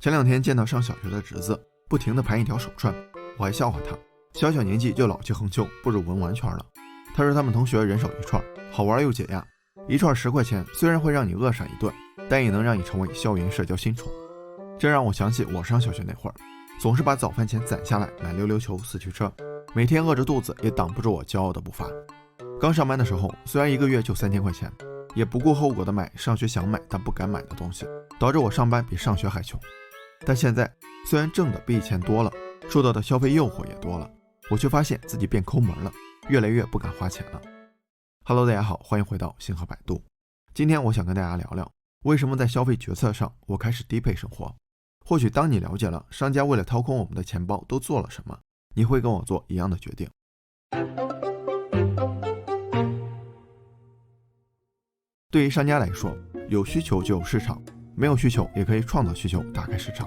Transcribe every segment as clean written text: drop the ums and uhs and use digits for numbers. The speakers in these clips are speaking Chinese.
前2天见到上小学的侄子，不停地盘一条手串，我还笑话他，小小年纪就老气横秋，不如文玩圈了。他说他们同学人手一串，好玩又解压，一串10块钱，虽然会让你饿闪一顿，但也能让你成为校园社交新宠。这让我想起我上小学那会儿，总是把早饭钱攒下来买溜溜球、四驱车，每天饿着肚子也挡不住我骄傲的步伐。刚上班的时候，虽然1个月就3000块钱，也不顾后果的买上学想买但不敢买的东西，导致我上班比上学还穷。但现在虽然挣的比以前多了，受到的消费诱惑也多了，我却发现自己变抠门了，越来越不敢花钱了。Hello， 大家好，欢迎回到星河百度。今天我想跟大家聊聊，为什么在消费决策上我开始低配生活。或许当你了解了商家为了掏空我们的钱包都做了什么，你会跟我做一样的决定。对于商家来说，有需求就有市场，没有需求也可以创造需求，打开市场。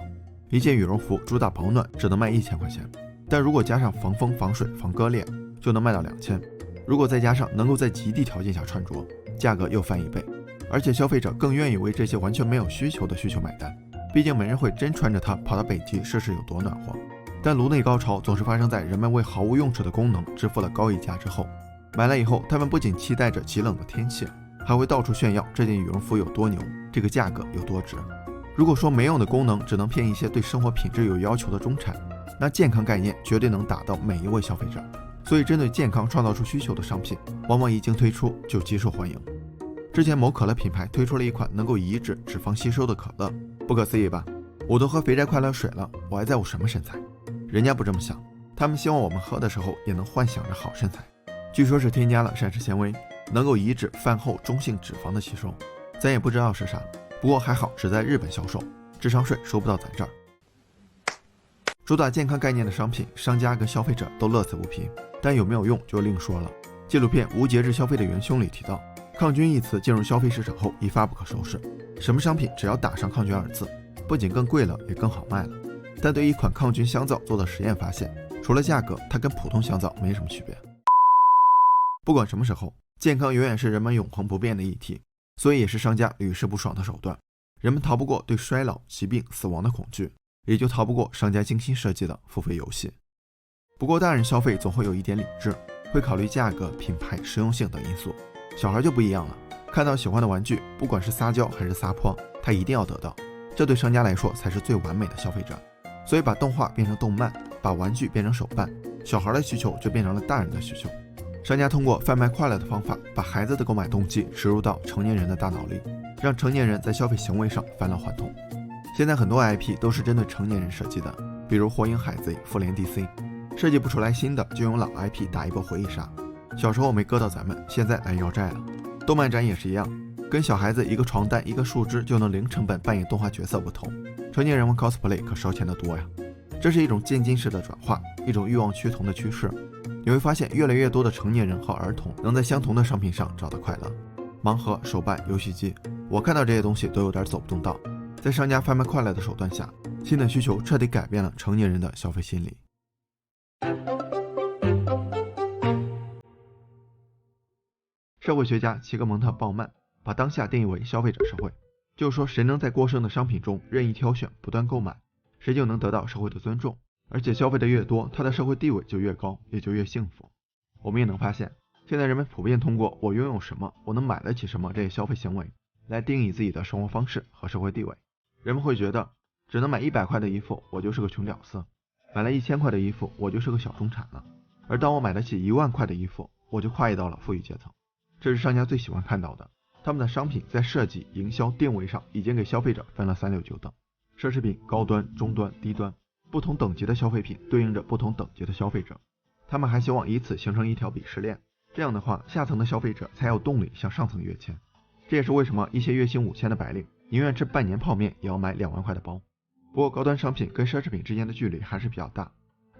一件羽绒服主打保暖，只能卖1000块钱，但如果加上防风、防水、防割裂，就能卖到2000。如果再加上能够在极地条件下穿着，价格又翻1倍。而且消费者更愿意为这些完全没有需求的需求买单，毕竟没人会真穿着它跑到北极试试有多暖和。但颅内高潮总是发生在人们为毫无用处的功能支付了高溢价之后，买了以后，他们不仅期待着极冷的天气，还会到处炫耀这件羽绒服有多牛，这个价格有多值。如果说没用的功能只能骗一些对生活品质有要求的中产，那健康概念绝对能打到每一位消费者。所以针对健康创造出需求的商品，往往一经推出就极受欢迎。之前某可乐品牌推出了一款能够抑制脂肪吸收的可乐，不可思议吧？我都喝肥宅快乐水了，我还在乎什么身材？人家不这么想，他们希望我们喝的时候也能幻想着好身材。据说是添加了膳食纤维，能够抑制饭后中性脂肪的吸收，咱也不知道是啥，不过还好只在日本销售，智商税收不到咱这儿。主打健康概念的商品，商家跟消费者都乐此不疲，但有没有用就另说了。纪录片《无节制消费的元凶》里提到，抗菌一词进入消费市场后一发不可收拾，什么商品只要打上抗菌2字，不仅更贵了，也更好卖了。但对一款抗菌香皂做的实验发现，除了价格，它跟普通香皂没什么区别。不管什么时候，健康永远是人们永恒不变的议题，所以也是商家屡试不爽的手段。人们逃不过对衰老、疾病、死亡的恐惧，也就逃不过商家精心设计的付费游戏。不过大人消费总会有一点理智，会考虑价格、品牌、实用性等因素。小孩就不一样了，看到喜欢的玩具，不管是撒娇还是撒泼，他一定要得到。这对商家来说才是最完美的消费者。所以把动画变成动漫，把玩具变成手办，小孩的需求就变成了大人的需求。商家通过贩卖快乐的方法，把孩子的购买动机植入到成年人的大脑里，让成年人在消费行为上返老还童。现在很多 IP 都是针对成年人设计的，比如火影、海贼、复联 DC， 设计不出来新的就用老 IP 打一波回忆杀。小时候没割到咱们，现在来要债了。动漫展也是一样，跟小孩子一个床单一个树枝就能零成本扮演动画角色不同，成年人玩 cosplay 可烧钱的多呀。这是一种渐进式的转化，一种欲望趋同的趋势。你会发现越来越多的成年人和儿童能在相同的商品上找到快乐。盲盒、手办、游戏机，我看到这些东西都有点走不动道。在商家贩卖快乐的手段下，新的需求彻底改变了成年人的消费心理。社会学家齐格蒙特·鲍曼把当下定义为消费者社会，就是说谁能在过剩的商品中任意挑选、不断购买，谁就能得到社会的尊重，而且消费的越多，他的社会地位就越高，也就越幸福。我们也能发现，现在人们普遍通过我拥有什么、我能买得起什么这些消费行为来定义自己的生活方式和社会地位。人们会觉得只能买100块的衣服，我就是个穷屌丝；买了1000块的衣服，我就是个小中产了。而当我买得起1万块的衣服，我就跨越到了富裕阶层。这是商家最喜欢看到的，他们的商品在设计、营销、定位上已经给消费者分了3六9等。奢侈品高端、中端、低端，不同等级的消费品对应着不同等级的消费者。他们还希望以此形成一条鄙视链，这样的话，下层的消费者才有动力向上层跃迁。这也是为什么一些月薪5000的白领宁愿吃半年泡面也要买2万块的包。不过高端商品跟奢侈品之间的距离还是比较大，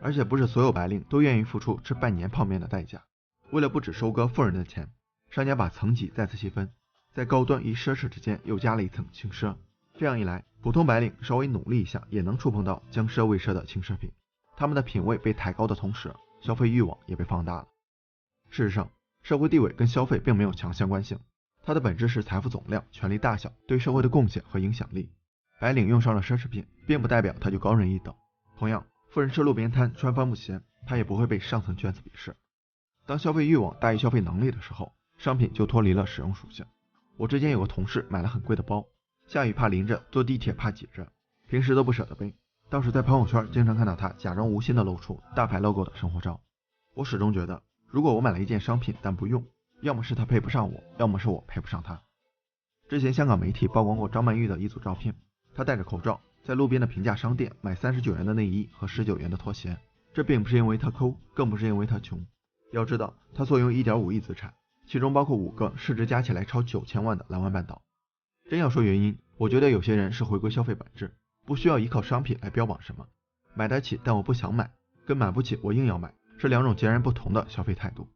而且不是所有白领都愿意付出吃半年泡面的代价。为了不只收割富人的钱，商家把层级再次细分，在高端与奢侈之间又加了一层轻奢。这样一来，普通白领稍微努力一下也能触碰到将奢为奢的轻奢品，他们的品味被抬高的同时，消费欲望也被放大了。事实上，社会地位跟消费并没有强相关性，它的本质是财富总量、权力大小对社会的贡献和影响力。白领用上了奢侈品，并不代表他就高人一等。同样，富人吃路边摊穿帆布鞋，他也不会被上层圈子鄙视。当消费欲望大于消费能力的时候，商品就脱离了使用属性。我之前有个同事买了很贵的包，下雨怕淋着，坐地铁怕挤着，平时都不舍得背，倒是在朋友圈经常看到他假装无心的露出大牌 logo 的生活照。我始终觉得，如果我买了一件商品但不用，要么是他配不上我，要么是我配不上他。之前香港媒体曝光过张曼玉的一组照片，她戴着口罩在路边的平价商店买39元的内衣和19元的拖鞋，这并不是因为她抠，更不是因为她穷。要知道，她所拥有 1.5 亿资产，其中包括5个市值加起来超9000万的蓝湾半岛。真要说原因，我觉得有些人是回归消费本质，不需要依靠商品来标榜什么。买得起但我不想买，跟买不起我硬要买，是两种截然不同的消费态度。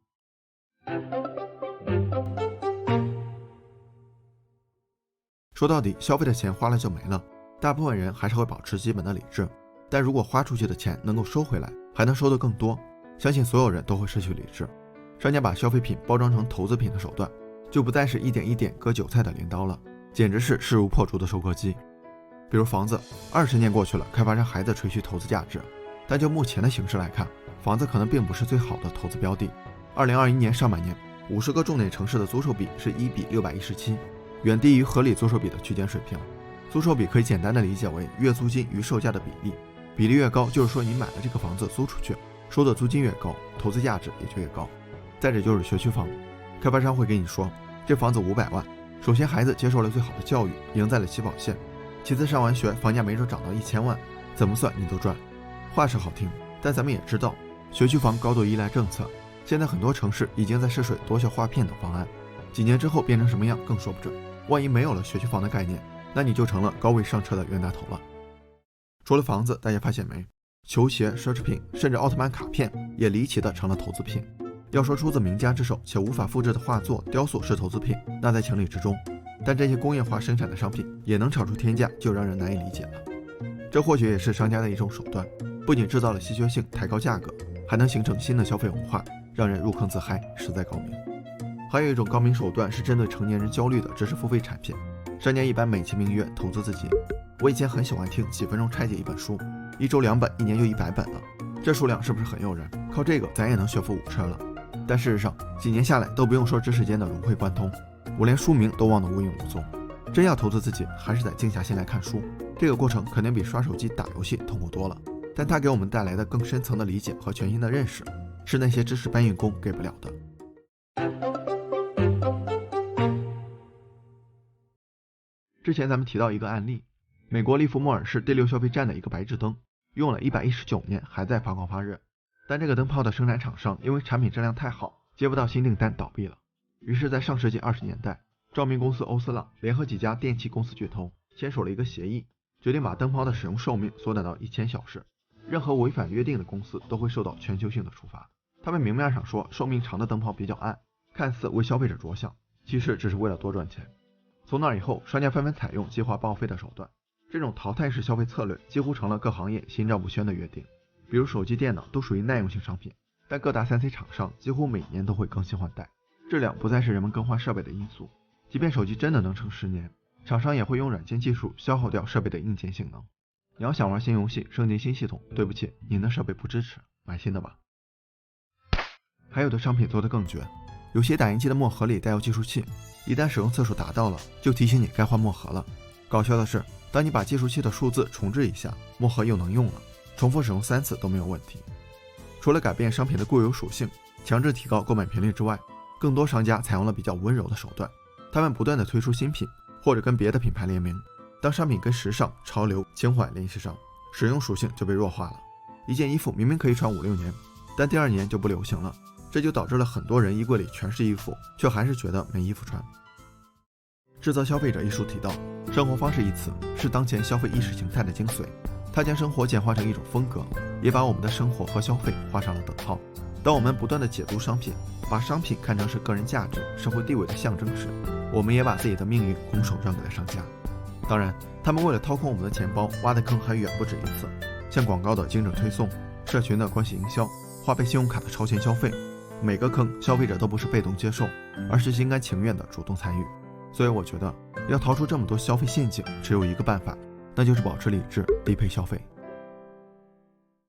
说到底，消费的钱花了就没了，大部分人还是会保持基本的理智，但如果花出去的钱能够收回来，还能收得更多，相信所有人都会失去理智。商家把消费品包装成投资品的手段，就不再是一点一点割韭菜的镰刀了，简直是势如破竹的收割机。比如房子，20年过去了，开发商还在吹嘘投资价值，但就目前的形势来看，房子可能并不是最好的投资标的。2021年上半年，50个重点城市的租售比是1比617，远低于合理租售比的区间水平。租售比可以简单的理解为月租金与售价的比例，比例越高，就是说你买了这个房子租出去，收的租金越高，投资价值也就越高。再者就是学区房，开发商会给你说，这房子500万，首先孩子接受了最好的教育，赢在了起跑线，其次上完学房价没准涨到1000万，怎么算你都赚。话是好听，但咱们也知道，学区房高度依赖政策，现在很多城市已经在试水多效划片等方案，几年之后变成什么样更说不准。万一没有了学区房的概念，那你就成了高位上车的冤大头了。除了房子，大家发现没？球鞋、奢侈品，甚至奥特曼卡片也离奇的成了投资品。要说出自名家之手且无法复制的画作、雕塑是投资品，那在情理之中。但这些工业化生产的商品也能炒出天价，就让人难以理解了。这或许也是商家的一种手段，不仅制造了稀缺性，抬高价格，还能形成新的消费文化，让人入坑自嗨，实在高明。还有一种高明手段是针对成年人焦虑的知识付费产品，商家一般美其名曰投资自己。我以前很喜欢听几分钟拆解一本书，1周2本，1年就100本了，这数量是不是很诱人？靠这个咱也能学富5车了。但事实上，几年下来都不用说知识间的融会贯通，我连书名都忘得无影无踪。真要投资自己，还是得静下心来看书，这个过程肯定比刷手机打游戏痛苦多了，但它给我们带来的更深层的理解和全新的认识，是那些知识搬运工给不了的。之前咱们提到一个案例，美国利弗莫尔市第6消费站的一个白炽灯，用了119年还在发光发热，但这个灯泡的生产厂商因为产品质量太好，接不到新订单倒闭了。于是在上世纪20年代，照明公司欧司朗联合几家电气公司巨头签署了一个协议，决定把灯泡的使用寿命缩短到1000小时，任何违反约定的公司都会受到全球性的处罚。他们明面上说寿命长的灯泡比较暗，看似为消费者着想，其实只是为了多赚钱。从那以后，商家纷纷采用计划报废的手段，这种淘汰式消费策略几乎成了各行业心照不宣的约定。比如手机、电脑都属于耐用性商品，但各大3C 厂商几乎每年都会更新换代，质量不再是人们更换设备的因素。即便手机真的能撑10年，厂商也会用软件技术消耗掉设备的硬件性能。你要想玩新游戏、升级新系统，对不起，您的设备不支持，买新的吧。还有的商品做得更绝，有些打印机的墨盒里带有计数器，一旦使用次数达到了，就提醒你该换墨盒了。搞笑的是，当你把计数器的数字重置一下，墨盒又能用了，重复使用3次都没有问题。除了改变商品的固有属性，强制提高购买频率之外，更多商家采用了比较温柔的手段，他们不断的推出新品，或者跟别的品牌联名。当商品跟时尚、潮流、情怀联系上，使用属性就被弱化了。一件衣服明明可以穿5-6年，但第2年就不流行了，这就导致了很多人衣柜里全是衣服，却还是觉得没衣服穿。制造消费者一书提到，生活方式一词是当前消费意识形态的精髓，它将生活简化成一种风格，也把我们的生活和消费画上了等号。当我们不断的解读商品，把商品看成是个人价值、社会地位的象征时，我们也把自己的命运拱手让给了商家。当然，他们为了掏空我们的钱包，挖的坑还远不止一次，像广告的精准推送、社群的关系营销、花呗信用卡的超前消费，每个坑消费者都不是被动接受，而是心甘情愿的主动参与。所以我觉得，要逃出这么多消费陷阱，只有一个办法，那就是保持理智，低配消费。